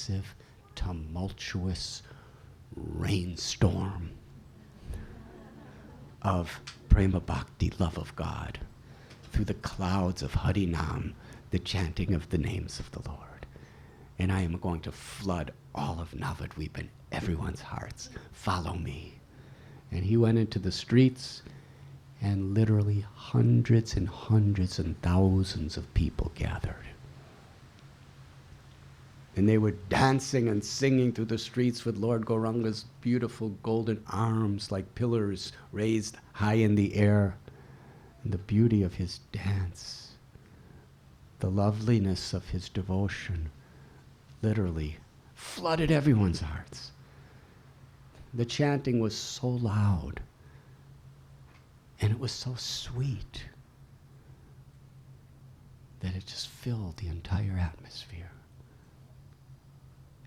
massive, tumultuous rainstorm of prema bhakti, love of God, through the clouds of Harinam, the chanting of the names of the Lord. And I am going to flood all of Navadvip in everyone's hearts. Follow me. And he went into the streets, and literally hundreds and hundreds and thousands of people gathered. And they were dancing and singing through the streets with Lord Gauranga's beautiful golden arms like pillars raised high in the air. And the beauty of his dance, the loveliness of his devotion, literally flooded everyone's hearts. The chanting was so loud, and it was so sweet, that it just filled the entire atmosphere.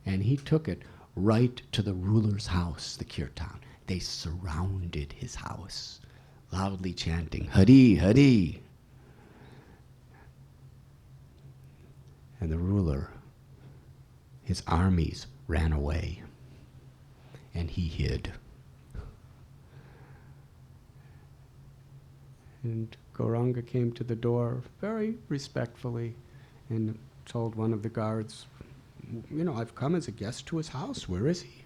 And he took it right to the ruler's house, the kirtan. They surrounded his house, loudly chanting, Hari, Hari. And the ruler, his armies ran away, and he hid. And Gauranga came to the door very respectfully and told one of the guards, you know, I've come as a guest to his house. Where is he?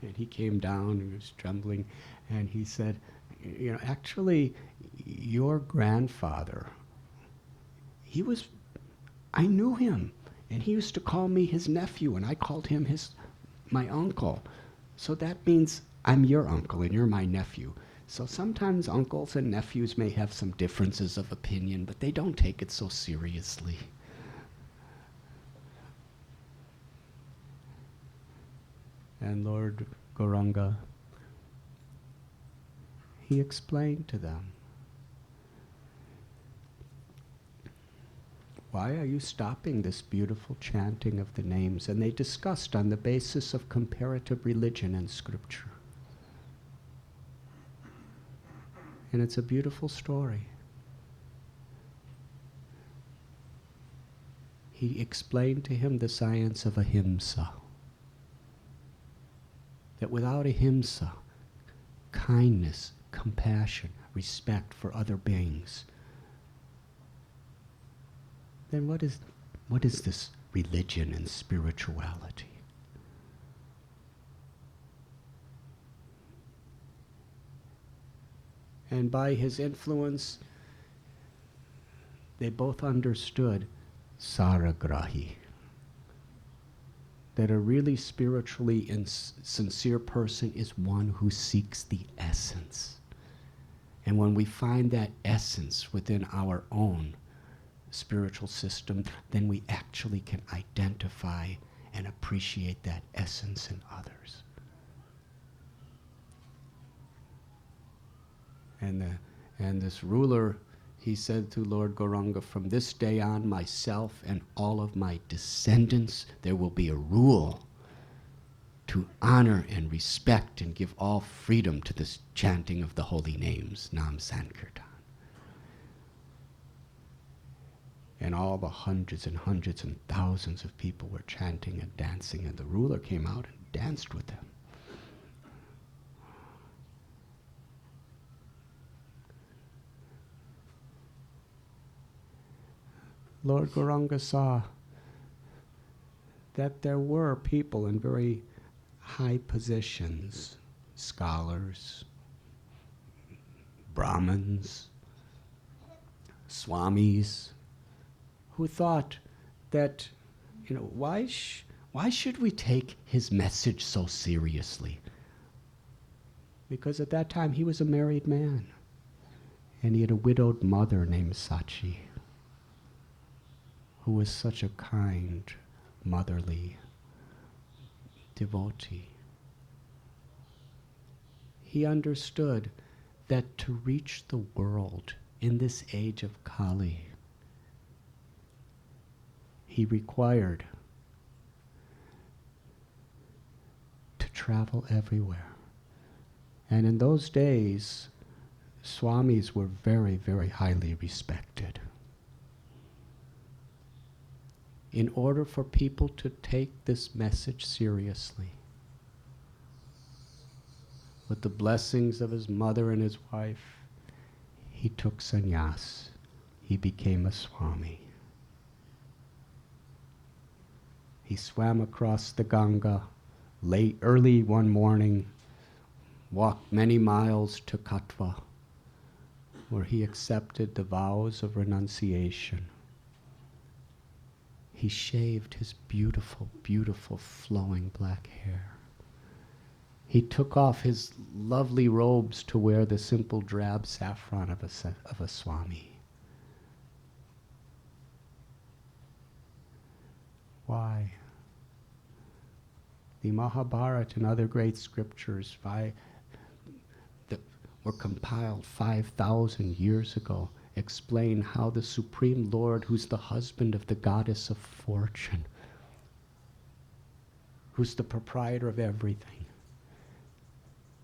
And he came down and he was trembling, and he said, you know, actually, your grandfather, I knew him, and he used to call me his nephew, and I called him my uncle. So that means I'm your uncle and you're my nephew. So sometimes uncles and nephews may have some differences of opinion, but they don't take it so seriously. And Lord Gauranga, he explained to them, why are you stopping this beautiful chanting of the names? And they discussed on the basis of comparative religion and scripture. And it's a beautiful story. He explained to him the science of ahimsa. That without ahimsa, kindness, compassion, respect for other beings, then what is this religion and spirituality? And by his influence, they both understood saragrahi, that a really spiritually sincere person is one who seeks the essence. And when we find that essence within our own spiritual system, then we actually can identify and appreciate that essence in others. And this ruler, he said to Lord Gauranga, from this day on, myself and all of my descendants, there will be a rule to honor and respect and give all freedom to this chanting of the holy names, Nam Sankirtan. And all the hundreds and hundreds and thousands of people were chanting and dancing, and the ruler came out and danced with them. Lord Gauranga saw that there were people in very high positions, scholars, Brahmins, Swamis, who thought that, you know, why should we take his message so seriously? Because at that time he was a married man, and he had a widowed mother named Sachi, who was such a kind, motherly devotee. He understood that to reach the world in this age of Kali, he required to travel everywhere. And in those days, Swamis were very, very highly respected. in order for people to take this message seriously. With the blessings of his mother and his wife, he took sannyas. He became a Swami. He swam across the Ganga early one morning, walked many miles to Katwa, where he accepted the vows of renunciation. He shaved his beautiful, beautiful flowing black hair. He took off his lovely robes to wear the simple drab saffron of a Swami. Why? The Mahabharata and other great scriptures that were compiled 5,000 years ago explain how the Supreme Lord, who's the husband of the goddess of fortune, who's the proprietor of everything,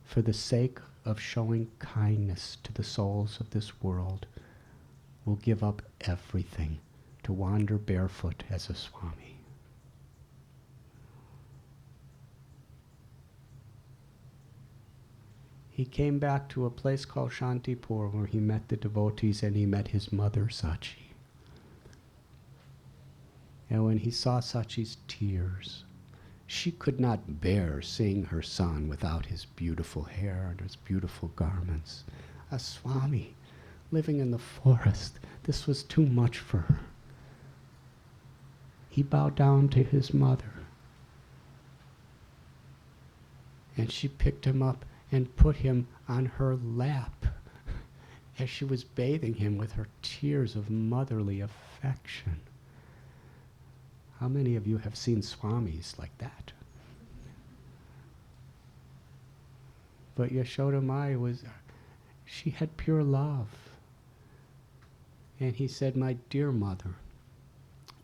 for the sake of showing kindness to the souls of this world, will give up everything to wander barefoot as a Swami. He came back to a place called Shantipur where he met the devotees and he met his mother, Sachi. And when he saw Sachi's tears, she could not bear seeing her son without his beautiful hair and his beautiful garments. A Swami living in the forest, this was too much for her. He bowed down to his mother. And she picked him up and put him on her lap as she was bathing him with her tears of motherly affection. How many of you have seen Swamis like that? But Yashoda Maya she had pure love. And he said, my dear mother,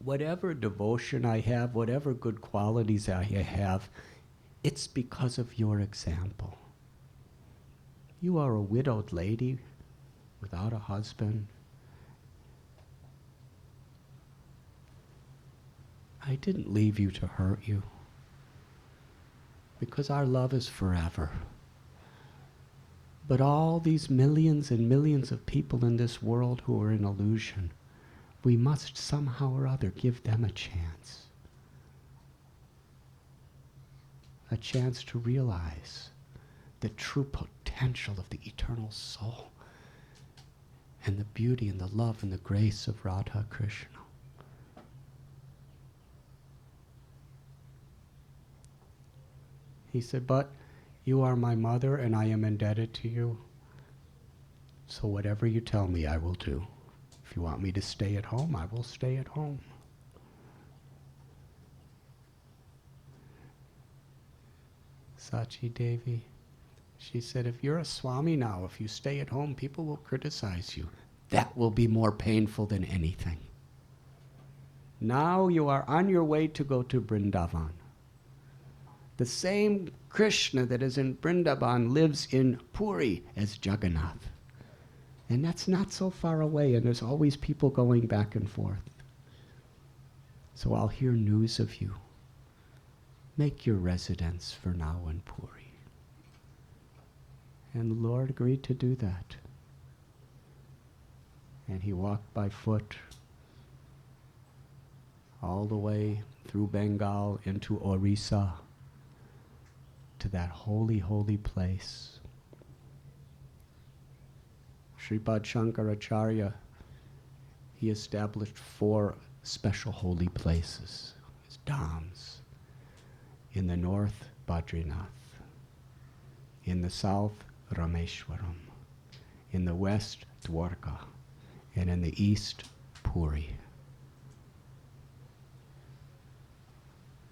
whatever devotion I have, whatever good qualities I have, it's because of your example. You are a widowed lady without a husband. I didn't leave you to hurt you, because our love is forever. But all these millions and millions of people in this world who are in illusion, we must somehow or other give them a chance to realize the true potential of the eternal soul and the beauty and the love and the grace of Radha Krishna. He said, but you are my mother and I am indebted to you, so whatever you tell me I will do. If you want me to stay at home, I will stay at home. Sachi Devi, she said, if you're a Swami now, if you stay at home, people will criticize you. That will be more painful than anything. Now you are on your way to go to Vrindavan. The same Krishna that is in Vrindavan lives in Puri as Jagannath. And that's not so far away, and there's always people going back and forth. So I'll hear news of you. Make your residence for now in Puri. And the Lord agreed to do that. And he walked by foot all the way through Bengal into Orissa, to that holy, holy place. Sripad Shankaracharya, he established 4 special holy places, his dhams. In the north, Badrinath. In the south, Rameshwaram. In the west, Dwarka. And in the east, Puri.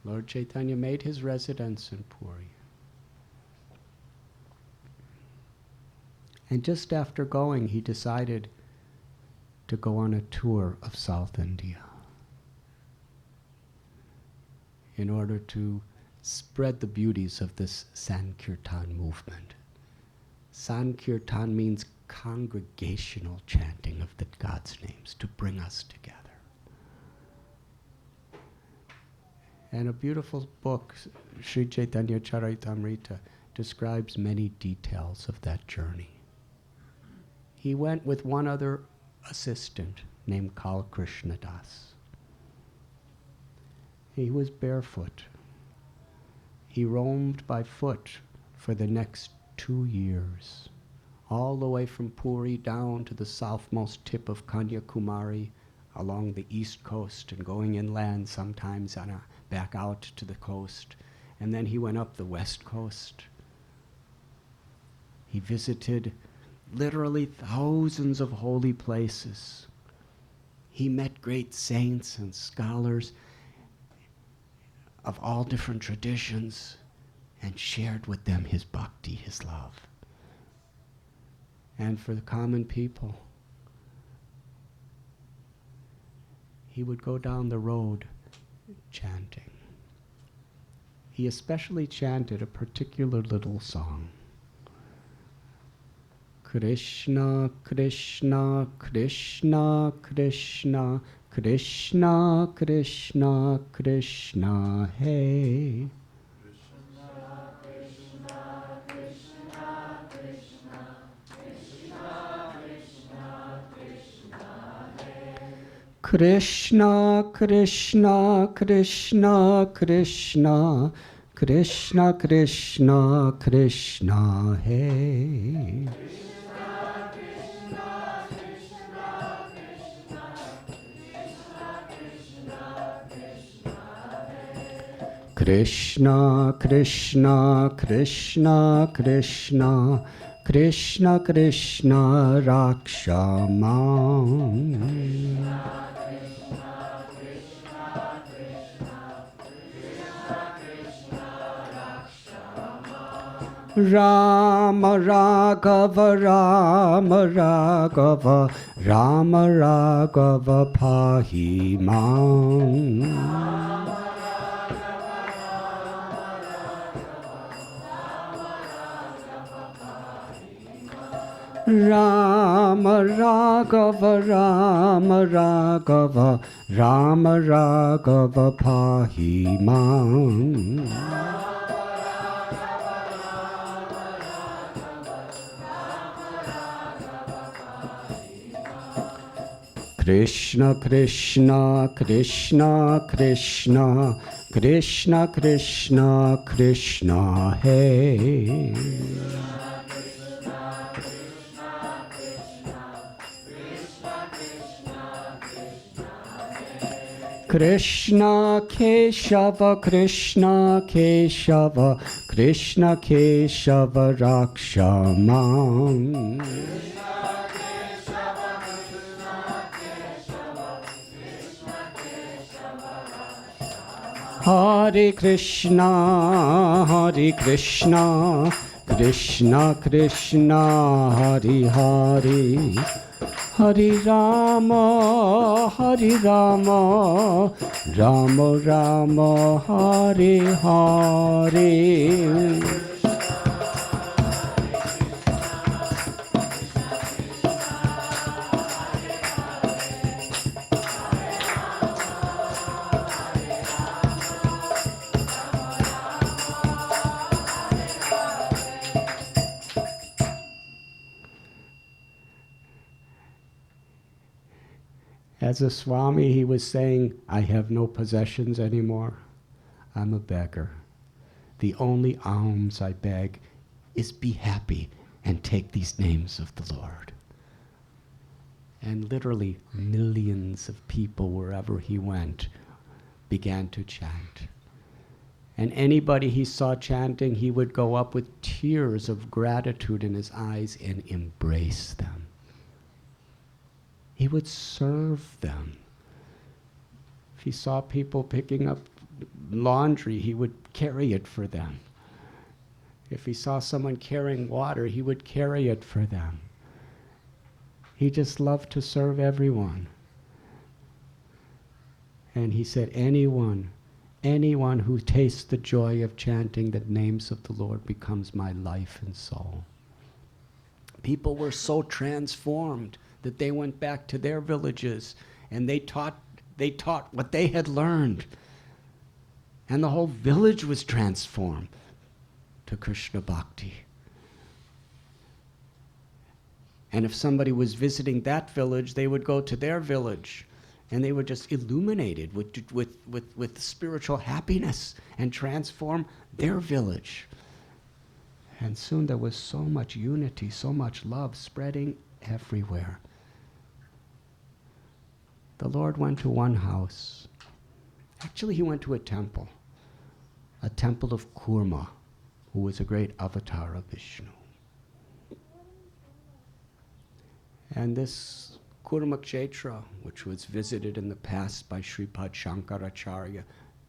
Lord Chaitanya made his residence in Puri. And just after going, he decided to go on a tour of South India in order to spread the beauties of this Sankirtan movement. Sankirtan means congregational chanting of the God's names to bring us together. And a beautiful book, Sri Caitanya Charitamrita, describes many details of that journey. He went with one other assistant named Kal Krishna Das. He was barefoot. He roamed by foot for the next 2 years, all the way from Puri down to the southmost tip of Kanyakumari, along the east coast and going inland sometimes back out to the coast. And then he went up the west coast. He visited literally thousands of holy places. He met great saints and scholars of all different traditions and shared with them his bhakti, his love. And for the common people, he would go down the road chanting. He especially chanted a particular little song. Krishna, Krishna, Krishna, Krishna, Krishna, Krishna, Krishna, hey. Krishna, Krishna, Krishna, Krishna, Krishna, Krishna, Krishna, hey. Krishna, Krishna, Krishna, Krishna, Krishna, Krishna, Raksha Mam. Rama Raghava, Rama Raghava, Rama Raghava, Pahi Mam. Rama Raghava, Rama Raghava, Rama Raghava, Pahi Mam. Krishna, Krishna, Krishna, Krishna, Krishna, Krishna, Krishna, hey. Krishna Keshava, Krishna Keshava, Krishna Keshava, Raksha Mam. Hare Krishna, Hare Krishna, Krishna Krishna, Hare Hare, Hare Rama, Hare Rama, Rama Rama, Hare Hare. As a Swami, he was saying, I have no possessions anymore. I'm a beggar. The only alms I beg is be happy and take these names of the Lord. And literally millions of people, wherever he went, began to chant. And anybody he saw chanting, he would go up with tears of gratitude in his eyes and embrace them. He would serve them. If he saw people picking up laundry, he would carry it for them. If he saw someone carrying water, he would carry it for them. He just loved to serve everyone. And he said, anyone who tastes the joy of chanting the names of the Lord becomes my life and soul. People were so transformed that they went back to their villages and they taught what they had learned. And the whole village was transformed to Krishna Bhakti. And if somebody was visiting that village, they would go to their village, and they were just illuminated with spiritual happiness and transform their village. And soon there was so much unity, so much love spreading everywhere. The Lord went to one house. Actually, he went to a temple of Kurma, who was a great avatar of Vishnu. And this Kurma Kshetra, which was visited in the past by Sripad Shankaracharya,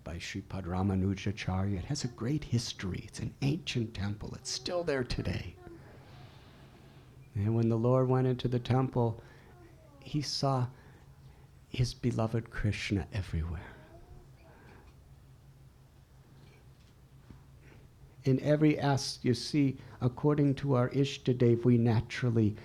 by Sripad Ramanujacharya, it has a great history. It's an ancient temple. It's still there today. And when the Lord went into the temple, he saw his beloved Krishna everywhere. In every you see, according to our Ishtadev, we naturally,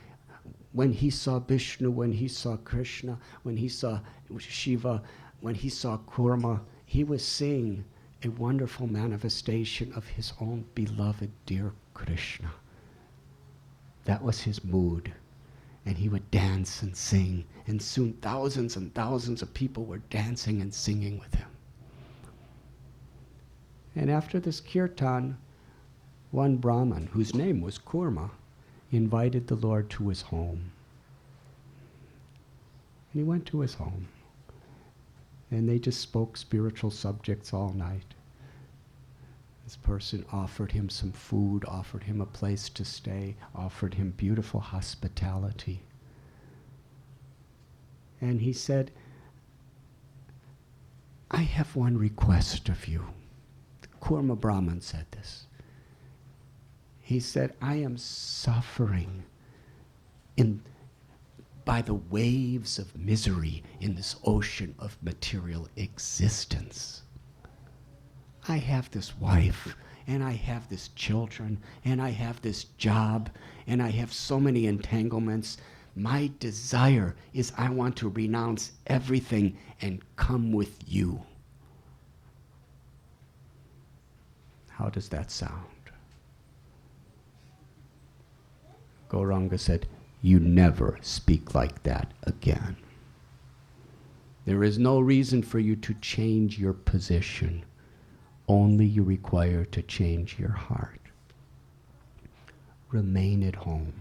when he saw Vishnu, when he saw Krishna, when he saw Shiva, when he saw Kurma, he was seeing a wonderful manifestation of his own beloved dear Krishna. That was his mood. And he would dance and sing, and soon thousands and thousands of people were dancing and singing with him. And after this kirtan, one Brahmin, whose name was Kurma, invited the Lord to his home. And he went to his home. And they just spoke spiritual subjects all night. This person offered him some food, offered him a place to stay, offered him beautiful hospitality. And he said, I have one request of you. The Kurma Brahmin said this. He said, I am suffering by the waves of misery in this ocean of material existence. I have this wife, and I have this children, and I have this job, and I have so many entanglements. My desire is I want to renounce everything and come with you. How does that sound? Gauranga said, you never speak like that again. There is no reason for you to change your position. Only you require to change your heart. Remain at home.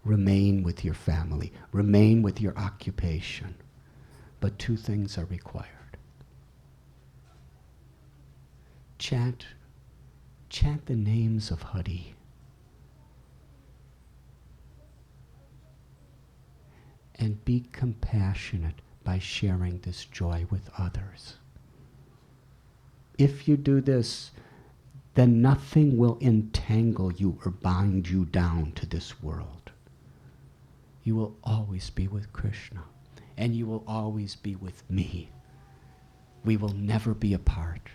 Remain with your family. Remain with your occupation. But two things are required. Chant the names of Hari. And be compassionate by sharing this joy with others. If you do this, then nothing will entangle you or bind you down to this world. You will always be with Krishna, and you will always be with me. We will never be apart.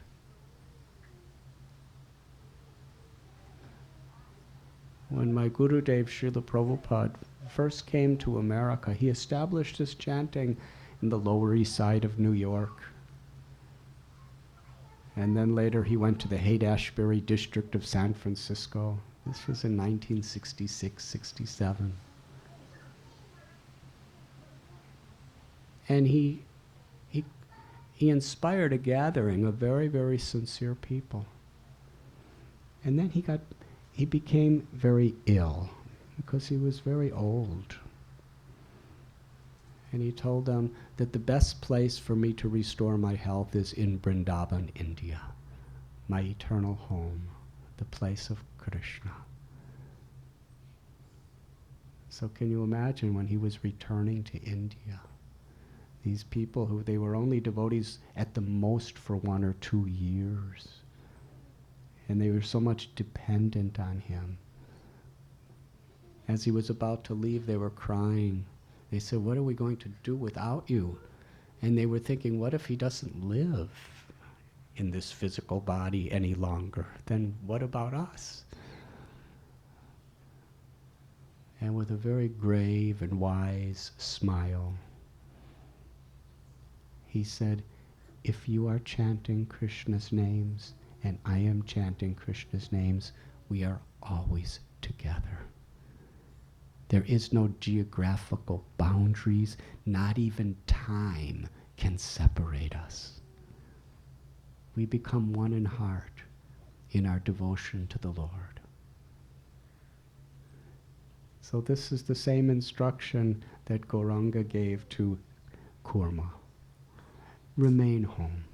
When my Gurudev Srila Prabhupada first came to America, he established his chanting in the Lower East Side of New York. And then later he went to the Haight-Ashbury district of San Francisco. This was in 1966, 67. And he inspired a gathering of very, very sincere people. And then he became very ill because he was very old. And he told them that the best place for me to restore my health is in Vrindavan, India, my eternal home, the place of Krishna. So can you imagine when he was returning to India, these people who they were only devotees at the most for 1 or 2 years, and they were so much dependent on him. As he was about to leave, they were crying. They said, what are we going to do without you? And they were thinking, what if he doesn't live in this physical body any longer? Then what about us? And with a very grave and wise smile, he said, if you are chanting Krishna's names and I am chanting Krishna's names, we are always together. There is no geographical boundaries, not even time can separate us. We become one in heart in our devotion to the Lord. So this is the same instruction that Gauranga gave to Kurma. Remain home.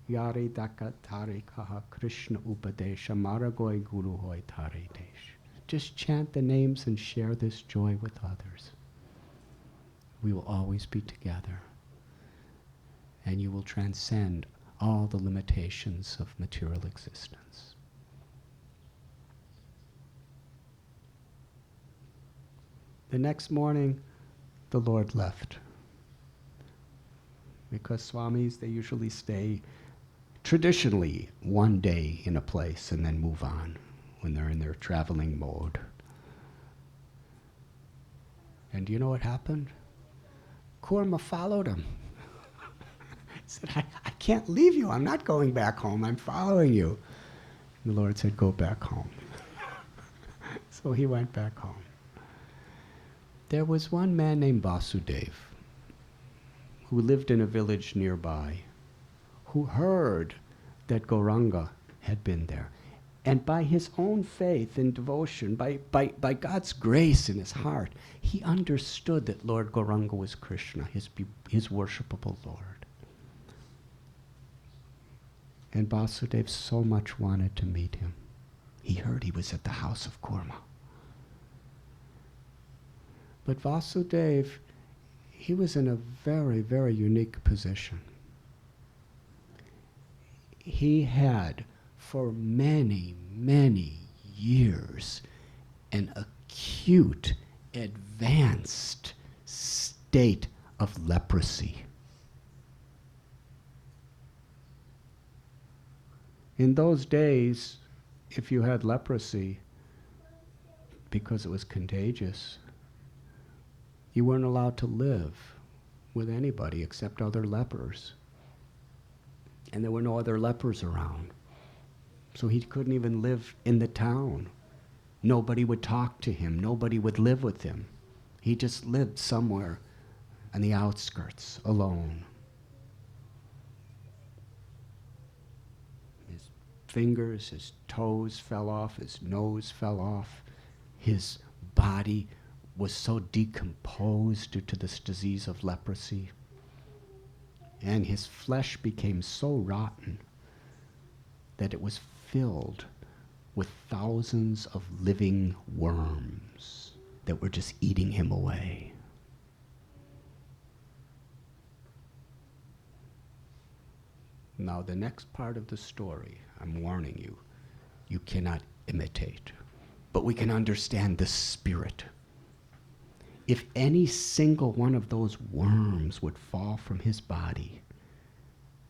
Yari daka tari kaha Krishna upadesha maragoi guru hoy tari desh. Just chant the names and share this joy with others. We will always be together. And you will transcend all the limitations of material existence. The next morning, the Lord left. Because Swamis, they usually stay traditionally one day in a place and then move on when they're in their traveling mode. And do you know what happened? Kurma followed him. He said, I can't leave you. I'm not going back home. I'm following you. And the Lord said, go back home. So he went back home. There was one man named Vasudeva who lived in a village nearby, who heard that Gauranga had been there. And by his own faith and devotion, by God's grace in his heart, he understood that Lord Gauranga was Krishna, his worshipable Lord. And Vasudeva so much wanted to meet him. He heard he was at the house of Kurma. But Vasudeva, he was in a very, very unique position. He had, for many, many years, an acute, advanced state of leprosy. In those days, if you had leprosy, because it was contagious, you weren't allowed to live with anybody except other lepers. And there were no other lepers around. So he couldn't even live in the town. Nobody would talk to him. Nobody would live with him. He just lived somewhere on the outskirts, alone. His fingers, his toes fell off, his nose fell off. His body was so decomposed due to this disease of leprosy. And his flesh became so rotten that it was filled with thousands of living worms that were just eating him away. Now the next part of the story, I'm warning you, you cannot imitate, but we can understand the spirit. If any single one of those worms would fall from his body,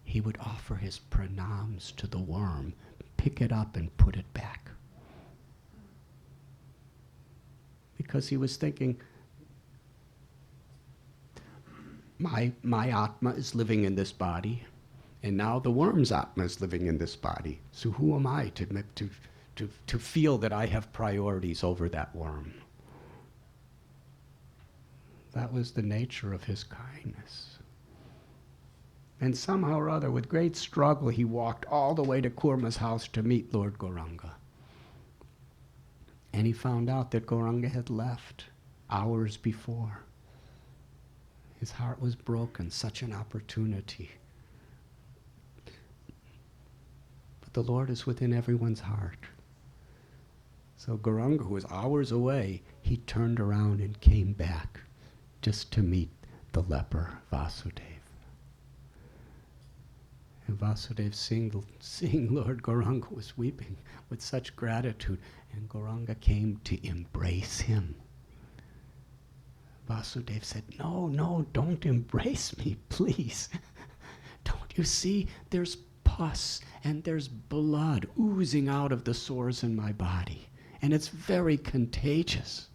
he would offer his pranams to the worm, pick it up and put it back. Because he was thinking, my Atma is living in this body, and now the worm's Atma is living in this body. So who am I to feel that I have priorities over that worm? That was the nature of his kindness. And somehow or other, with great struggle, he walked all the way to Kurma's house to meet Lord Gauranga. And he found out that Gauranga had left hours before. His heart was broken, such an opportunity. But the Lord is within everyone's heart. So Gauranga, who was hours away, he turned around and came back just to meet the leper, Vasudeva. And Vasudeva, seeing Lord Gauranga, was weeping with such gratitude, and Gauranga came to embrace him. Vasudeva said, no, don't embrace me, please. Don't you see, there's pus and there's blood oozing out of the sores in my body, and it's very contagious.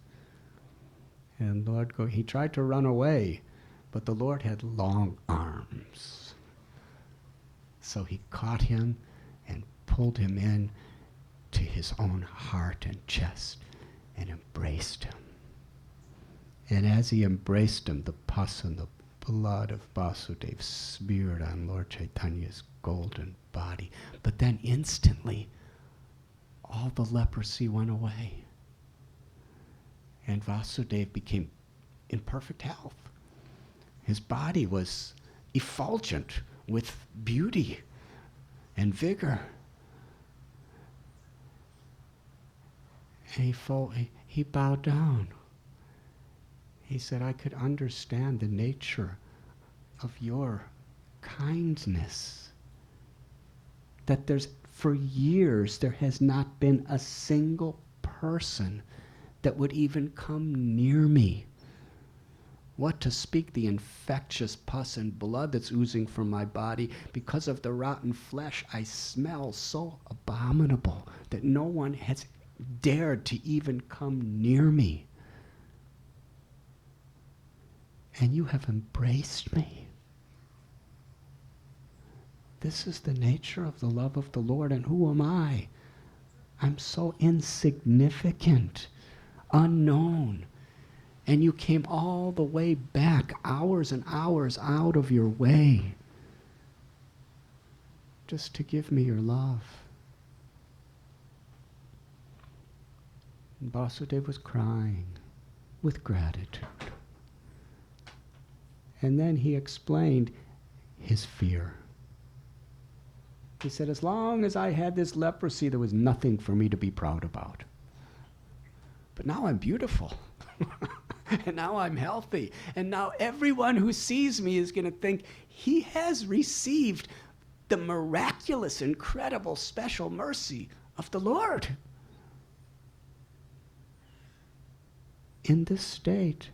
And he tried to run away, but the Lord had long arms. So he caught him and pulled him in to his own heart and chest and embraced him. And as he embraced him, the pus and the blood of Vasudeva smeared on Lord Chaitanya's golden body. But then instantly, all the leprosy went away. And Vasudeva became in perfect health. His body was effulgent with beauty and vigor. And he bowed down. He said, I could understand the nature of your kindness. That for years, there has not been a single person that would even come near me. What to speak the infectious pus and blood that's oozing from my body. Because of the rotten flesh, I smell so abominable that no one has dared to even come near me. And you have embraced me. This is the nature of the love of the Lord, and who am I? I'm so insignificant, unknown. And you came all the way back, hours and hours out of your way, just to give me your love. And Vasudeva was crying with gratitude. And then he explained his fear. He said, as long as I had this leprosy, there was nothing for me to be proud about. But now I'm beautiful. And now I'm healthy. And now everyone who sees me is going to think he has received the miraculous, incredible, special mercy of the Lord. In this state,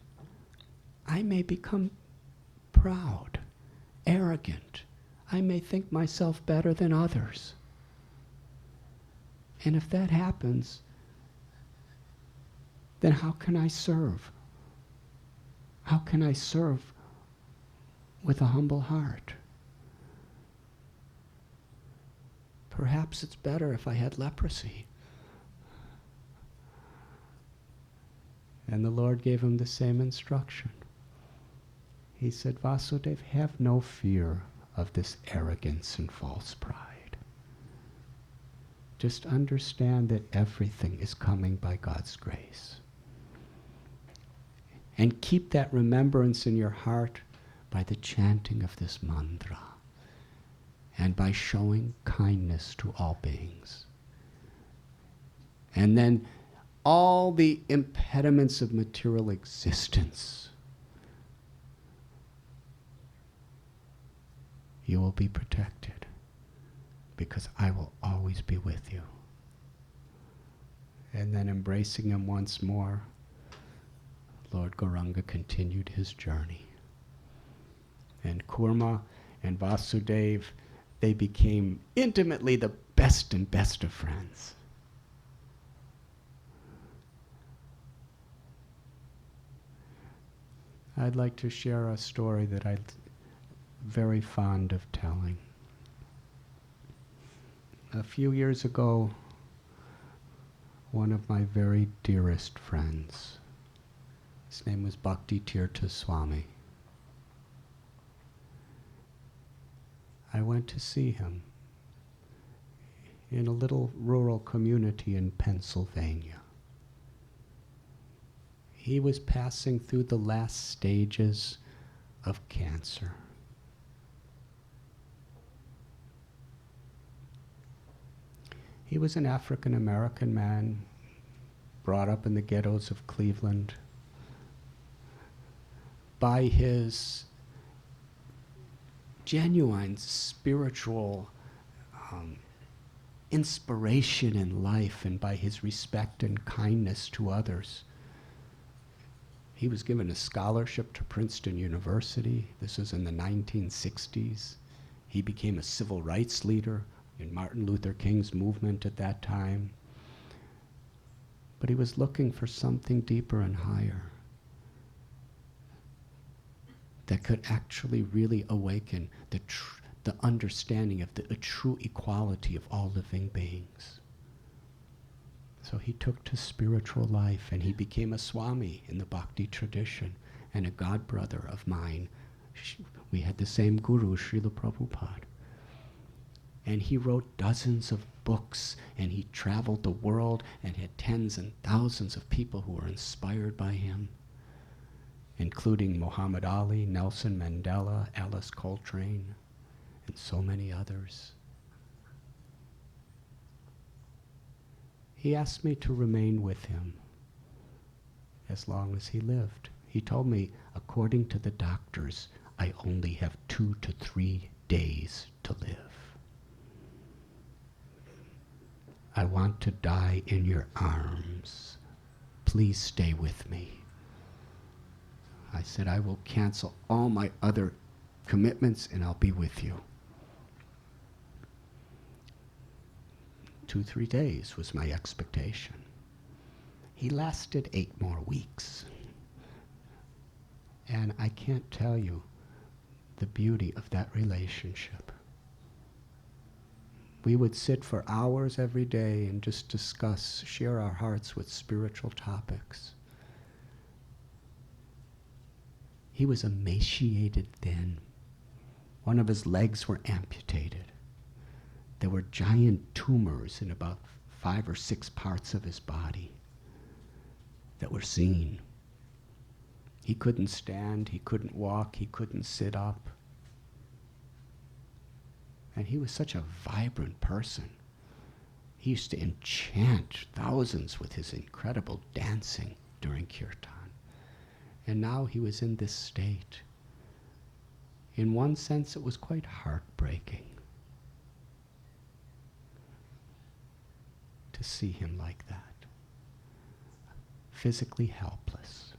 I may become proud, arrogant. I may think myself better than others. And if that happens, then how can I serve? How can I serve with a humble heart? Perhaps it's better if I had leprosy. And the Lord gave him the same instruction. He said, Vasudeva, have no fear of this arrogance and false pride. Just understand that everything is coming by God's grace. And keep that remembrance in your heart by the chanting of this mantra and by showing kindness to all beings. And then all the impediments of material existence, you will be protected because I will always be with you. And then embracing him once more, Lord Gauranga continued his journey. And Kurma and Vasudeva, they became intimately the best and best of friends. I'd like to share a story that I'm very fond of telling. A few years ago, one of my very dearest friends, his name was Bhakti Swami. I went to see him in a little rural community in Pennsylvania. He was passing through the last stages of cancer. He was an African American man, brought up in the ghettos of Cleveland. By his genuine spiritual inspiration in life and by his respect and kindness to others, he was given a scholarship to Princeton University. This was in the 1960s. He became a civil rights leader in Martin Luther King's movement at that time. But he was looking for something deeper and higher that could actually really awaken the understanding of the true equality of all living beings. So he took to spiritual life, and he became a Swami in the Bhakti tradition, and a god brother of mine. We had the same guru, Srila Prabhupada. And he wrote dozens of books, and he traveled the world and had tens and thousands of people who were inspired by him, including Muhammad Ali, Nelson Mandela, Alice Coltrane, and so many others. He asked me to remain with him as long as he lived. He told me, according to the doctors, I only have 2 to 3 days to live. I want to die in your arms. Please stay with me. I said, I will cancel all my other commitments and I'll be with you. 2, 3 days was my expectation. He lasted 8 more weeks. And I can't tell you the beauty of that relationship. We would sit for hours every day and just discuss, share our hearts with spiritual topics. He was emaciated then. One of his legs were amputated. There were giant tumors in about 5 or 6 parts of his body that were seen. He couldn't stand, he couldn't walk, he couldn't sit up. And he was such a vibrant person. He used to enchant thousands with his incredible dancing during kirtan. And now he was in this state. In one sense, it was quite heartbreaking to see him like that, physically helpless.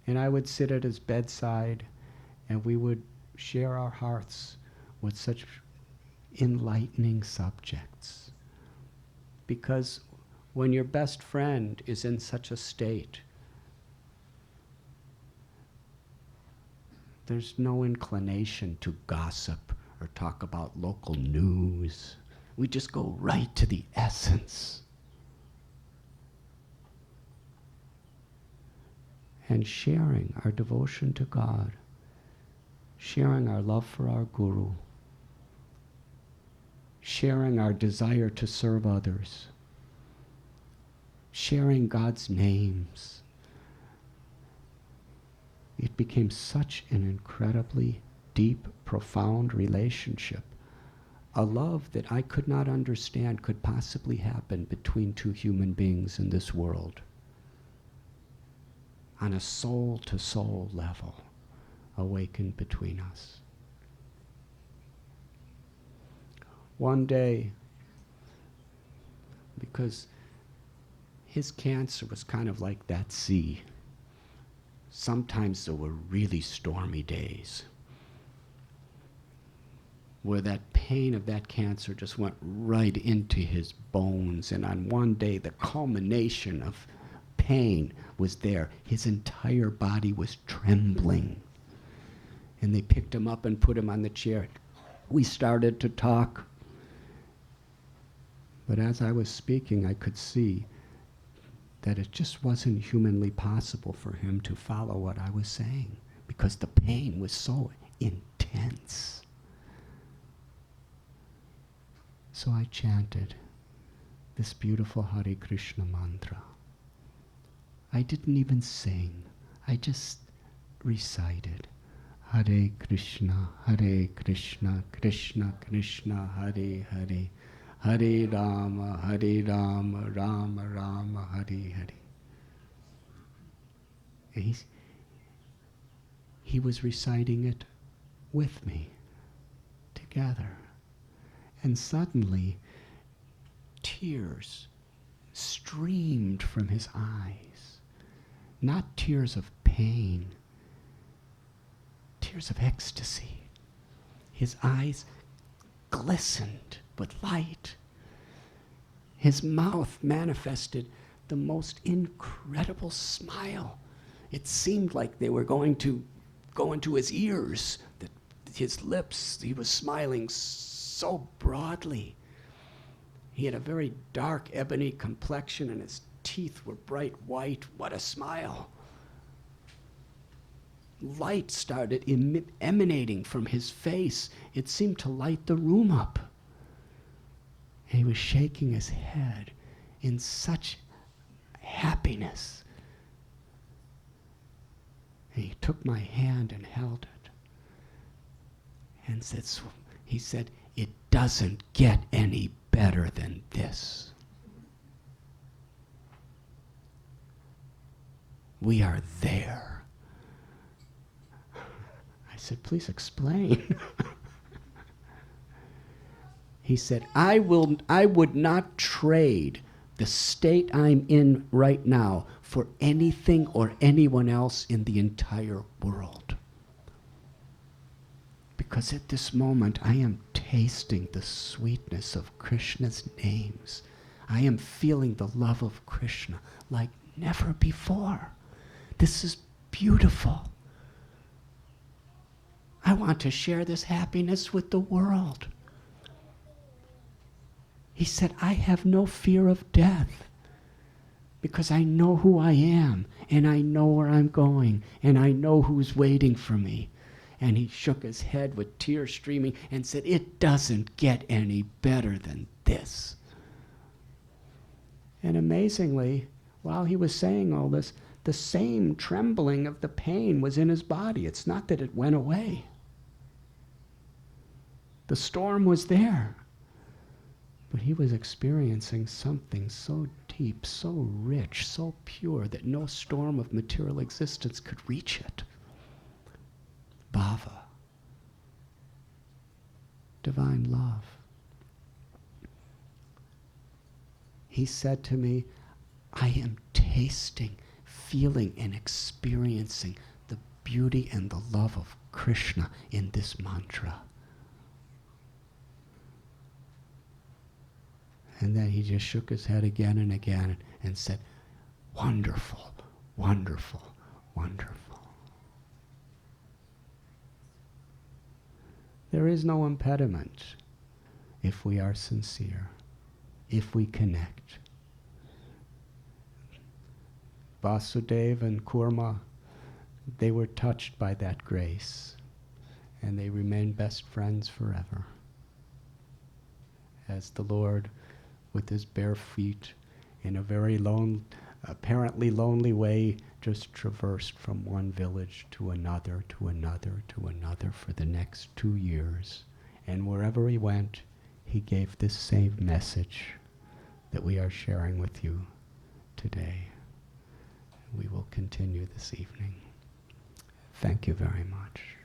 And I would sit at his bedside and we would share our hearts with such enlightening subjects. Because when your best friend is in such a state, there's no inclination to gossip or talk about local news. We just go right to the essence. And sharing our devotion to God, sharing our love for our Guru, sharing our desire to serve others, sharing God's names. It became such an incredibly deep, profound relationship. A love that I could not understand could possibly happen between 2 human beings in this world. On a soul-to-soul level, awakened between us. One day, because his cancer was kind of like that sea. Sometimes there were really stormy days where that pain of that cancer just went right into his bones, and on one day the culmination of pain was there. His entire body was trembling. And they picked him up and put him on the chair. We started to talk. But as I was speaking, I could see that it just wasn't humanly possible for him to follow what I was saying, because the pain was so intense. So I chanted this beautiful Hare Krishna mantra. I didn't even sing. I just recited. Hare Krishna, Krishna Krishna, Hare Hare, Hare Rama, Rama Rama, Hare Hare. And he was reciting it with me, together. And suddenly, tears streamed from his eyes. Not tears of pain, tears of ecstasy. His eyes glistened with light. His mouth manifested the most incredible smile. It seemed like they were going to go into his ears. That his lips, he was smiling so broadly. He had a very dark ebony complexion and his teeth were bright white. What a smile. Light started emanating from his face. It seemed to light the room up. And he was shaking his head in such happiness. And he took my hand and held it and said, he said, "It doesn't get any better than this. We are there." I said, "Please explain." He said, I would not trade the state I'm in right now for anything or anyone else in the entire world. Because at this moment, I am tasting the sweetness of Krishna's names. I am feeling the love of Krishna like never before. This is beautiful. I want to share this happiness with the world. He said, I have no fear of death because I know who I am and I know where I'm going and I know who's waiting for me. And he shook his head with tears streaming and said, "It doesn't get any better than this." And amazingly, while he was saying all this, the same trembling of the pain was in his body. It's not that it went away. The storm was there. But he was experiencing something so deep, so rich, so pure that no storm of material existence could reach it. Bhava. Divine love. He said to me, I am tasting, feeling, and experiencing the beauty and the love of Krishna in this mantra. And then he just shook his head again and again and said, wonderful, wonderful, wonderful. There is no impediment if we are sincere, if we connect. Vasudeva and Kurma, they were touched by that grace, and they remained best friends forever. As the Lord, with his bare feet, in a very apparently lonely way, just traversed from one village to another, to another, to another for the next 2 years. And wherever he went, he gave this same message that we are sharing with you today. We will continue this evening. Thank you very much.